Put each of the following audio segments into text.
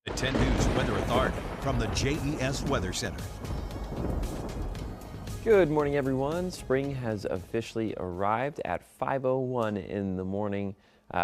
At 10 News Weather Authority from the JES Weather Center. Good morning, everyone. Spring has officially arrived at 5:01 in the morning.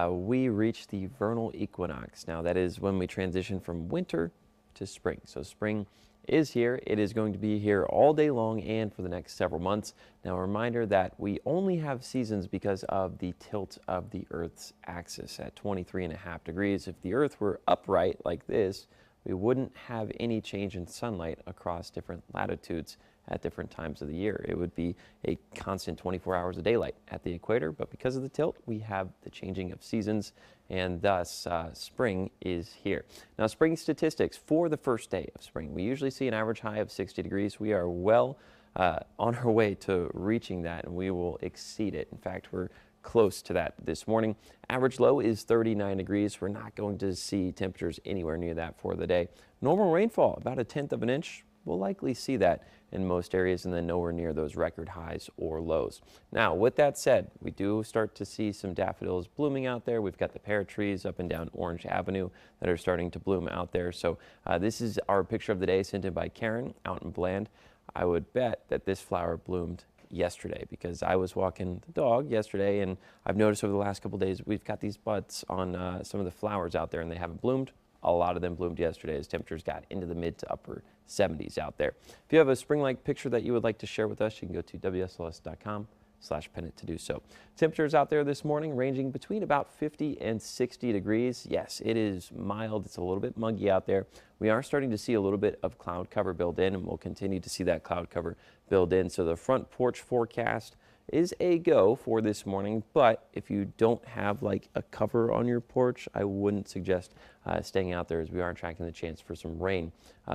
We reach the vernal equinox. Now, that is when we transition from winter to spring. So spring is here. It is going to be here all day long and for the next several months. Now, a reminder that we only have seasons because of the tilt of the Earth's axis at 23.5 degrees. If the Earth were upright like this, we wouldn't have any change in sunlight across different latitudes at different times of the year. It would be a constant 24 hours of daylight at the equator, but because of the tilt, we have the changing of seasons, and thus spring is here. Now, spring statistics for the first day of spring. We usually see an average high of 60 degrees. We are well on our way to reaching that, and we will exceed it. In fact, we're close to that this morning. Average low is 39 degrees. We're not going to see temperatures anywhere near that for the day. Normal rainfall, about 1/10 of an inch. We'll likely see that in most areas and then nowhere near those record highs or lows. Now, with that said, we do start to see some daffodils blooming out there. We've got the pear trees up and down Orange Avenue that are starting to bloom out there. So this is our picture of the day sent in by Karen out in Bland. I would bet that this flower bloomed yesterday because I was walking the dog yesterday, and I've noticed over the last couple days we've got these buds on some of the flowers out there and they haven't bloomed. A lot of them bloomed yesterday as temperatures got into the mid to upper 70s out there. If you have a spring-like picture that you would like to share with us, you can go to WSLS.com/pennant to do so. Temperatures out there this morning ranging between about 50 and 60 degrees. Yes, it is mild. It's a little bit muggy out there. We are starting to see a little bit of cloud cover build in, and we'll continue to see that cloud cover build in. So the front porch forecast is a go for this morning, but if you don't have like a cover on your porch, I wouldn't suggest staying out there, as we are tracking the chance for some rain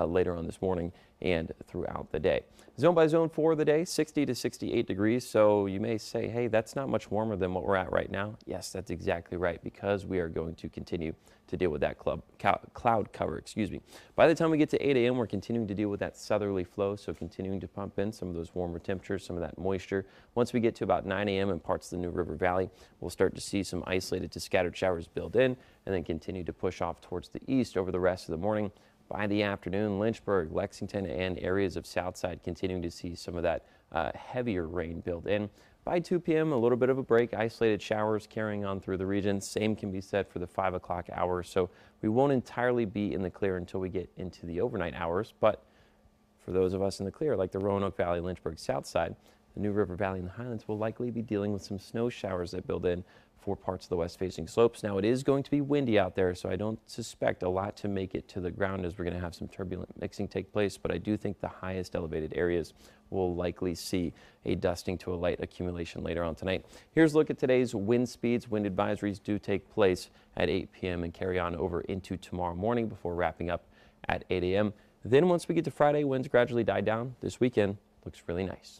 later on this morning and throughout the day. Zone by zone for the day, 60 to 68 degrees. So you may say, hey, that's not much warmer than what we're at right now. Yes, that's exactly right, because we are going to continue to deal with that cloud cover, By the time we get to 8 a.m., we're continuing to deal with that southerly flow, so continuing to pump in some of those warmer temperatures, some of that moisture. Once we get to about 9 a.m. in parts of the New River Valley, we'll start to see some isolated to scattered showers build in and then continue to push off towards the east over the rest of the morning. By the afternoon, Lynchburg, Lexington, and areas of Southside continuing to see some of that heavier rain build in. By 2 p.m., a little bit of a break, isolated showers carrying on through the region. Same can be said for the 5 o'clock hour, so we won't entirely be in the clear until we get into the overnight hours. But for those of us in the clear, like the Roanoke Valley, Lynchburg, Southside, the New River Valley and the Highlands will likely be dealing with some snow showers that build in for parts of the west-facing slopes. Now, it is going to be windy out there, so I don't suspect a lot to make it to the ground, as we're going to have some turbulent mixing take place, but I do think the highest elevated areas will likely see a dusting to a light accumulation later on tonight. Here's a look at today's wind speeds. Wind advisories do take place at 8 p.m. and carry on over into tomorrow morning before wrapping up at 8 a.m. Then once we get to Friday, winds gradually die down. This weekend looks really nice.